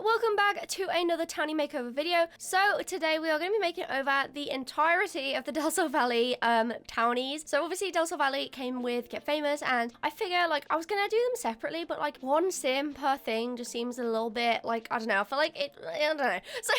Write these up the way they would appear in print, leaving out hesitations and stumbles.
welcome back to another townie makeover video. So today we are going to be making over the entirety of the Del Sol Valley townies. So obviously Del Sol Valley came with Get Famous, and I figure like I was going to do them separately, but like one sim per thing just seems a little bit like, I don't know, I feel like it, I don't know. So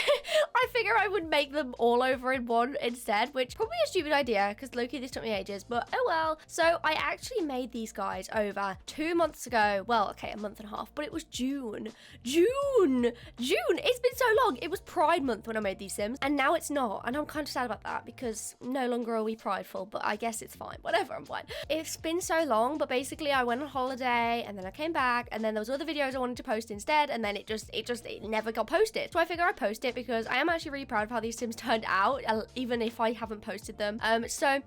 I figure I would make them all over in one instead, which probably a stupid idea because low-key this took me ages, but oh well. So I actually made these guys over 2 months ago. Well, okay, a month and a half, but it was June. It's been so long. It was Pride month when I made these sims, and now it's not, and I'm kind of sad about that because no longer are we prideful, but I guess it's fine. Whatever, I'm fine. It's been so long, but basically I went on holiday and then I came back, and then there was other videos I wanted to post instead, and then it never got posted. So I figure I'd post it because I am actually really proud of how these sims turned out, even if I haven't posted them. So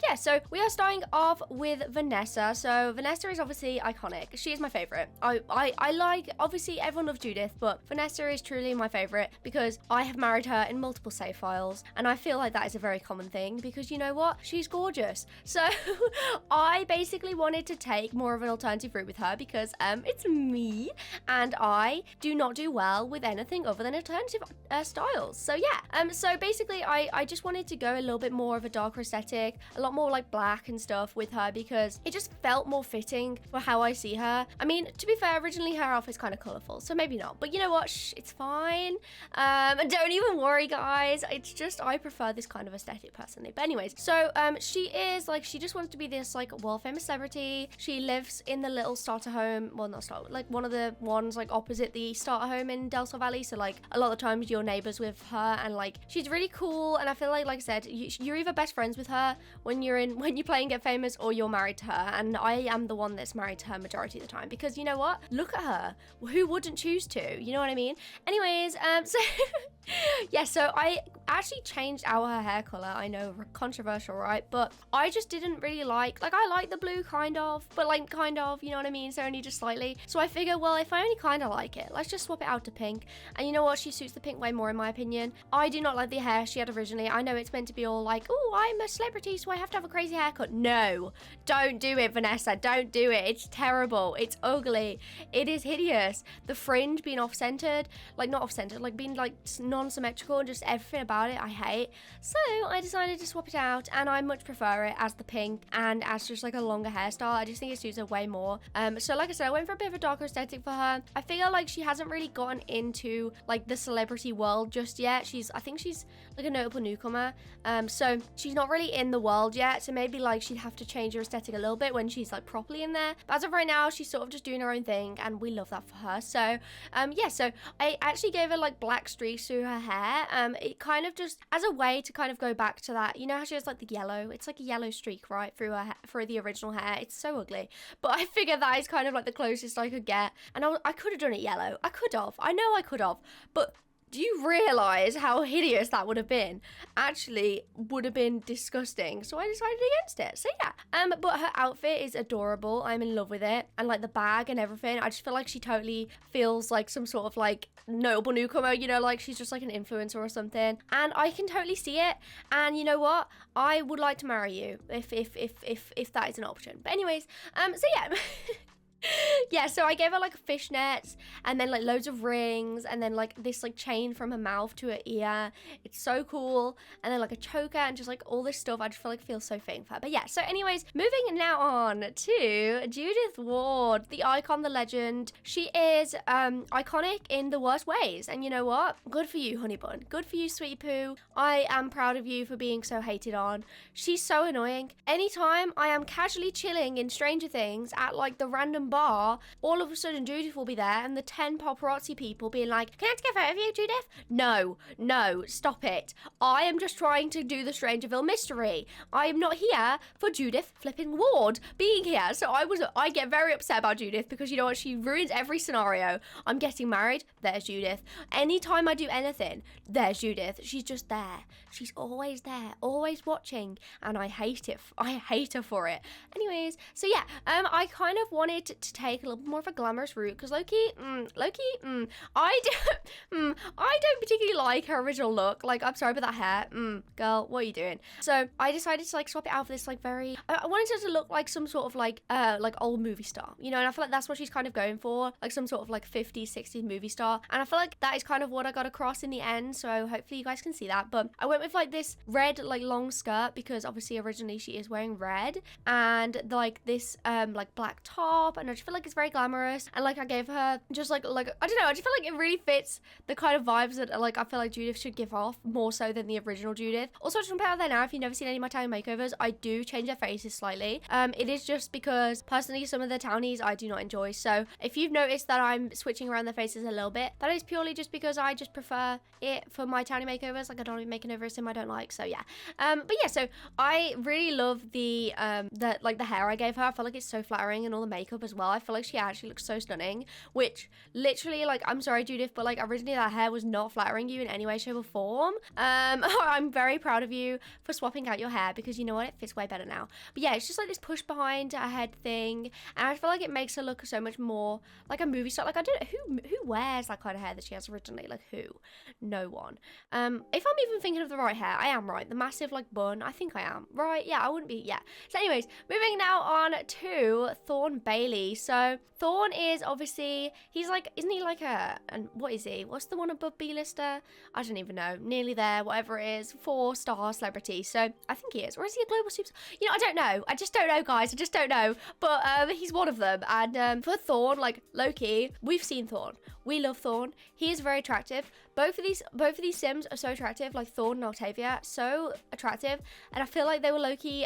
we are starting off with Vanessa. So Vanessa is obviously iconic. She is my favorite. I like, obviously everyone loves Judith, but Vanessa is truly my favorite because I have married her in multiple save files, and I feel like that is a very common thing because you know what? She's gorgeous. So I basically wanted to take more of an alternative route with her because it's me, and I do not do well with anything other than alternative styles. So yeah, so basically I just wanted to go a little bit more of a darker aesthetic, a lot more like black and stuff with her because it just felt more fitting for how I see her. I mean, to be fair, originally her outfit's kind of colorful, so maybe not, but you know what? It's fine. Don't even worry, guys. It's just I prefer this kind of aesthetic personally. But anyways, so she is like, she just wants to be this like world famous celebrity. She lives in the little starter home, well, not starter, like one of the ones like opposite the starter home in Del Sol Valley. So like a lot of times you're neighbors with her, and like she's really cool. And I feel like I said, you're either best friends with her when you play and Get Famous, or you're married to her. And I am the one that's married to her majority of the time because you know what? Look at her. Who wouldn't choose to? You know what I mean? Anyways, so yeah, so I actually changed out her hair color. I know, controversial, right? But I just didn't really like I like the blue kind of, but like kind of, you know what I mean? So only just slightly. So I figure, well, if I only kind of like it, let's just swap it out to pink. And you know what? She suits the pink way more in my opinion. I do not like the hair she had originally. I know it's meant to be all like, oh, I'm a celebrity, so I have to have a crazy haircut. No, don't do it, Vanessa. Don't do it. It's terrible. It's ugly. It is hideous. The fringe being off-centered, like not off-centered, like being like non-symmetrical, and just everything about it I hate. So I decided to swap it out, and I much prefer it as the pink and as just like a longer hairstyle. I just think it suits her way more. So like I said, I went for a bit of a darker aesthetic for her. I feel like she hasn't really gotten into like the celebrity world just yet. I think she's like a notable newcomer. So she's not really in the world yet. So maybe like she'd have to change her aesthetic a little bit when she's like properly in there. But as of right now, she's sort of just doing her own thing, and we love that for her. So yeah, so I actually gave her like black streaks through her hair. It kind of just as a way to kind of go back to that, you know how she has like the yellow, it's like a yellow streak right through her through the original hair. It's so ugly, but I figured that is kind of like the closest I could get, and I could have done it yellow. I know I could have, but do you realize how hideous that would have been? Actually, would have been disgusting. So I decided against it. So yeah. But her outfit is adorable. I'm in love with it. And like the bag and everything. I just feel like she totally feels like some sort of like notable newcomer, you know, like she's just like an influencer or something. And I can totally see it. And you know what? I would like to marry you if that is an option. But anyways, so yeah. Yeah, so I gave her like fishnets and then like loads of rings and then like this like chain from her mouth to her ear. It's so cool. And then like a choker and just like all this stuff. I just feel like feels so fitting for her. But yeah, so anyways, moving now on to Judith Ward, the icon, the legend. She is iconic in the worst ways. And you know what? Good for you, honey bun. Good for you, sweetie poo. I am proud of you for being so hated on. She's so annoying. Anytime I am casually chilling in Stranger Things at like the random bar, all of a sudden Judith will be there and the 10 paparazzi people being like, can I take a photo of you, Judith? No, stop it. I am just trying to do the Strangerville mystery. I am not here for Judith flipping Ward being here. So I get very upset about Judith because you know what? She ruins every scenario. I'm getting married, there's Judith. Anytime I do anything, there's Judith. She's just there. She's always there, always watching, and I hate it. I hate her for it. Anyways, so yeah, I kind of wanted to take a little bit more of a glamorous route because Loki, I don't particularly like her original look. Like, I'm sorry, but that hair, girl, what are you doing? So I decided to like swap it out for this like very, I wanted her to look like some sort of like old movie star, you know, and I feel like that's what she's kind of going for, like some sort of like 50s, 60s movie star. And I feel like that is kind of what I got across in the end. So hopefully you guys can see that. But I went with like this red, like long skirt because obviously originally she is wearing red, and like this like black top, and I just feel like it's very glamorous. And like I gave her just like I don't know, I just feel like it really fits the kind of vibes that like I feel like Judith should give off more so than the original Judith. Also, I just want to put out there now, if you've never seen any of my townie makeovers, I do change their faces slightly. It is just because personally some of the townies I do not enjoy. So if you've noticed that I'm switching around their faces a little bit, that is purely just because I just prefer it for my townie makeovers. Like I don't want to be making over a sim I don't like. So yeah. But yeah, so I really love the hair I gave her. I feel like it's so flattering, and all the makeup as well. I feel like she actually looks so stunning, which literally, like, I'm sorry Judith, but like originally that hair was not flattering you in any way, shape or form. I'm very proud of you for swapping out your hair because you know what, it fits way better now. But yeah, it's just like this push behind her head thing, and I feel like it makes her look so much more like a movie star. Like I don't know who wears that kind of hair that she has originally. Like who? No one. If I'm even thinking of the right hair, I am right. The massive like bun, I think I am right. Yeah, I wouldn't be. Yeah. So anyways, moving now on to Thorne Bailey. So Thorne is obviously, he's like, isn't he like and what is he? What's the one above B-lister? I don't even know. Nearly there, whatever it is. 4-star celebrity. So I think he is. Or is he a global super? You know, I don't know. I just don't know, guys. I just don't know. But he's one of them. And for Thorne, like Loki, we've seen Thorne. We love Thorne. He is very attractive. Both of these sims are so attractive, like Thorne and Octavia, so attractive. And I feel like they were low-key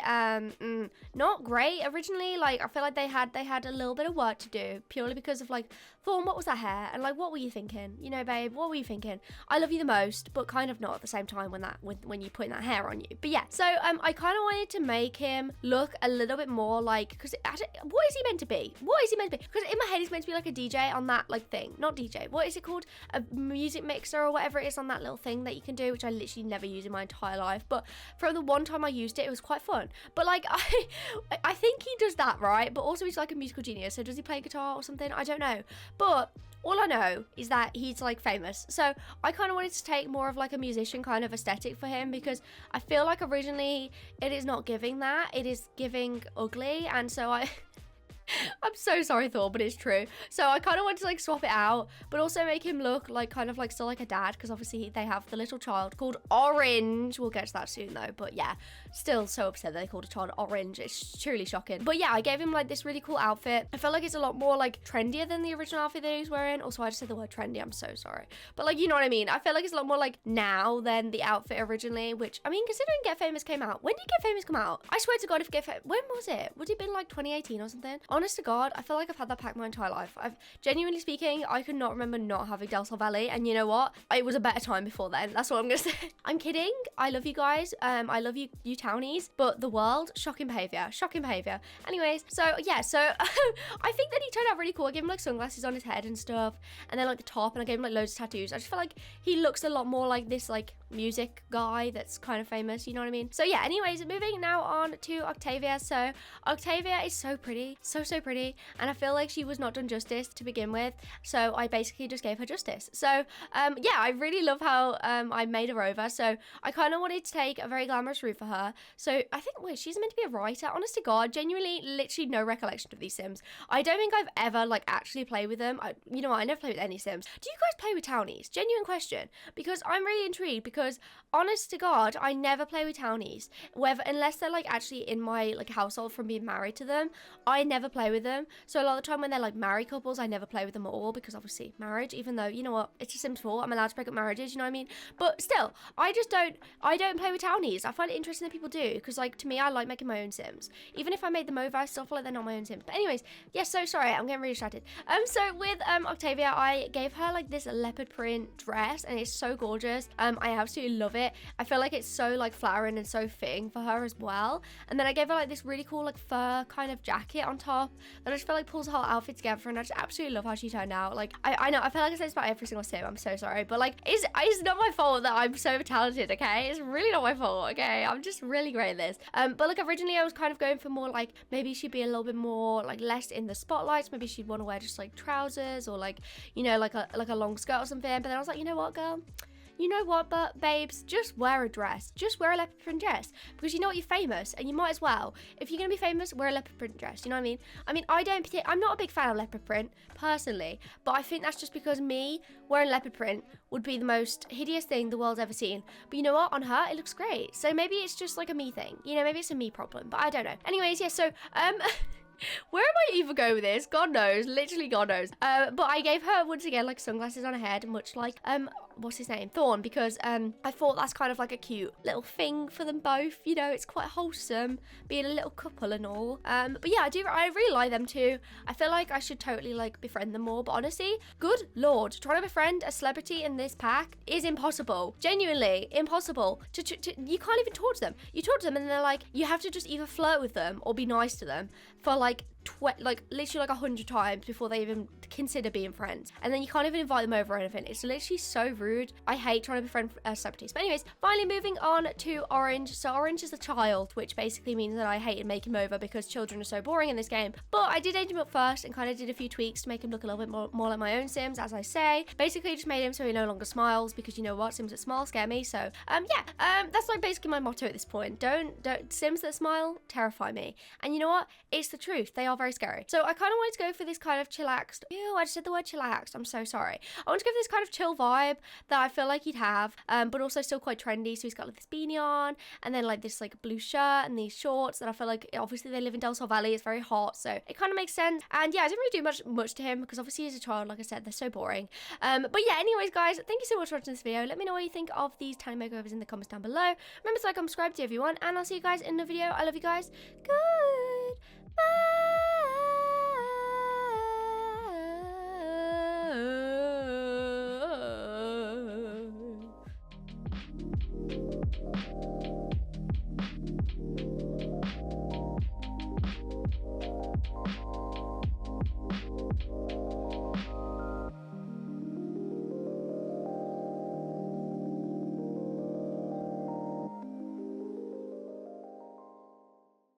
not great originally. Like I feel like they had a little bit of work to do purely because of like, Thorne, what was that hair? And like, what were you thinking? You know, babe, what were you thinking? I love you the most, but kind of not at the same time when you're putting that hair on you. But yeah, so I kind of wanted to make him look a little bit more like, because what is he meant to be? What is he meant to be? Because in my head he's meant to be like a DJ on that like thing, not DJ. What is it called? A music mixer or whatever it is on that little thing that you can do, which I literally never use in my entire life. But from the one time I used it, it was quite fun. But like I think he does that, right? But also he's like a musical genius. So does he play guitar or something? I don't know. But all I know is that he's like famous. So I kind of wanted to take more of like a musician kind of aesthetic for him, because I feel like originally it is not giving that. It is giving ugly. And so I'm so sorry, Thor, but it's true. So I kind of want to like swap it out, but also make him look like kind of like still like a dad, because obviously they have the little child called Orange. We'll get to that soon though. But yeah, still so upset that they called a child Orange. It's truly shocking. But yeah, I gave him like this really cool outfit. I feel like it's a lot more like trendier than the original outfit that he was wearing. Also, I just said the word trendy. I'm so sorry. But like, you know what I mean? I feel like it's a lot more like now than the outfit originally, which I mean, considering Get Famous came out. When did Get Famous come out? I swear to God, if when was it? Would it have been like 2018 or something? Honest to God, I feel like I've had that pack my entire life. Genuinely speaking, I could not remember not having Del Sol Valley, and you know what? It was a better time before then. That's what I'm gonna say. I'm kidding. I love you guys. I love you townies, but the world, shocking behavior. Shocking behavior. Anyways, so yeah, so I think that he turned out really cool. I gave him like sunglasses on his head and stuff, and then like the top, and I gave him like loads of tattoos. I just feel like he looks a lot more like this like music guy that's kind of famous, you know what I mean? So yeah, anyways, moving now on to Octavia. So Octavia is so pretty, so pretty, and I feel like she was not done justice to begin with, so I basically just gave her justice. So yeah, I really love how I made her over. So I kind of wanted to take a very glamorous route for her. So I think, wait, she's meant to be a writer. Honest to God, genuinely literally no recollection of these sims. I don't think I've ever like actually played with them. You know what, I never played with any sims. Do you guys play with townies? Genuine question, because I'm really intrigued, because honest to God, I never play with townies, unless they're like actually in my like household from being married to them. I never play with them. So a lot of the time when they're like married couples, I never play with them at all, because obviously marriage, even though, you know what, it's a Sims 4, I'm allowed to break up marriages, you know what I mean? But still, I don't play with townies. I find it interesting that people do, because like to me, I like making my own Sims. Even if I made them over, I still feel like they're not my own Sims. But anyways, yeah, so sorry, I'm getting really distracted. So with Octavia, I gave her like this leopard print dress, and it's so gorgeous. I have absolutely love it. I feel like it's so like flattering and so fitting for her as well. And then I gave her like this really cool like fur kind of jacket on top that I just feel like pulls the whole outfit together, and I just absolutely love how she turned out. Like I know I feel like I say this about every single sim, I'm so sorry, but like it's not my fault that I'm so talented, okay? It's really not my fault, okay? I'm just really great at this. But like originally I was kind of going for more like maybe she'd be a little bit more like less in the spotlights. Maybe she'd want to wear just like trousers or like, you know, like a long skirt or something. But then I was like, you know what, girl? You know what, but babes, just wear a dress. Just wear a leopard print dress. Because you know what, you're famous, and you might as well. If you're going to be famous, wear a leopard print dress. You know what I mean? I mean, I'm not a big fan of leopard print, personally. But I think that's just because me wearing leopard print would be the most hideous thing the world's ever seen. But you know what? On her, it looks great. So maybe it's just like a me thing. You know, maybe it's a me problem. But I don't know. Anyways, yeah, so, where am I even going with this? God knows, literally God knows. But I gave her, once again, like sunglasses on her head, much like, what's his name? Thorne, because I thought that's kind of like a cute little thing for them both. You know, it's quite wholesome, being a little couple and all. But yeah, I really like them too. I feel like I should totally like befriend them more. But honestly, good Lord, trying to befriend a celebrity in this pack is impossible. Genuinely impossible. You can't even talk to them. You talk to them and they're like, you have to just either flirt with them or be nice to them for like literally like 100 times before they even consider being friends, and then you can't even invite them over or anything. It's literally so rude. I hate trying to befriend celebrities. But anyways, finally moving on to Orange. So Orange is a child, which basically means that I hated making him over because children are so boring in this game. But I did age him up first and kind of did a few tweaks to make him look a little bit more like my own Sims, as I say. Basically just made him so he no longer smiles, because you know what, Sims that smile scare me. So that's like basically my motto at this point. Don't Sims that smile terrify me. And you know what, it's the truth, they are very scary. So I kind of wanted to go for this kind of chillaxed, I just said the word chillaxed, I'm so sorry. I want to go for this kind of chill vibe that I feel like he'd have, but also still quite trendy. So he's got like this beanie on, and then like this like blue shirt and these shorts that I feel like, obviously they live in Del Sol Valley, it's very hot, so it kind of makes sense. And yeah, I didn't really do much to him because obviously he's a child, like I said, they're so boring. But yeah, anyways guys, thank you so much for watching this video. Let me know what you think of these tiny makeovers in the comments down below. Remember to like and subscribe to everyone, and I'll see you guys in the video. I love you guys. Good. Bye.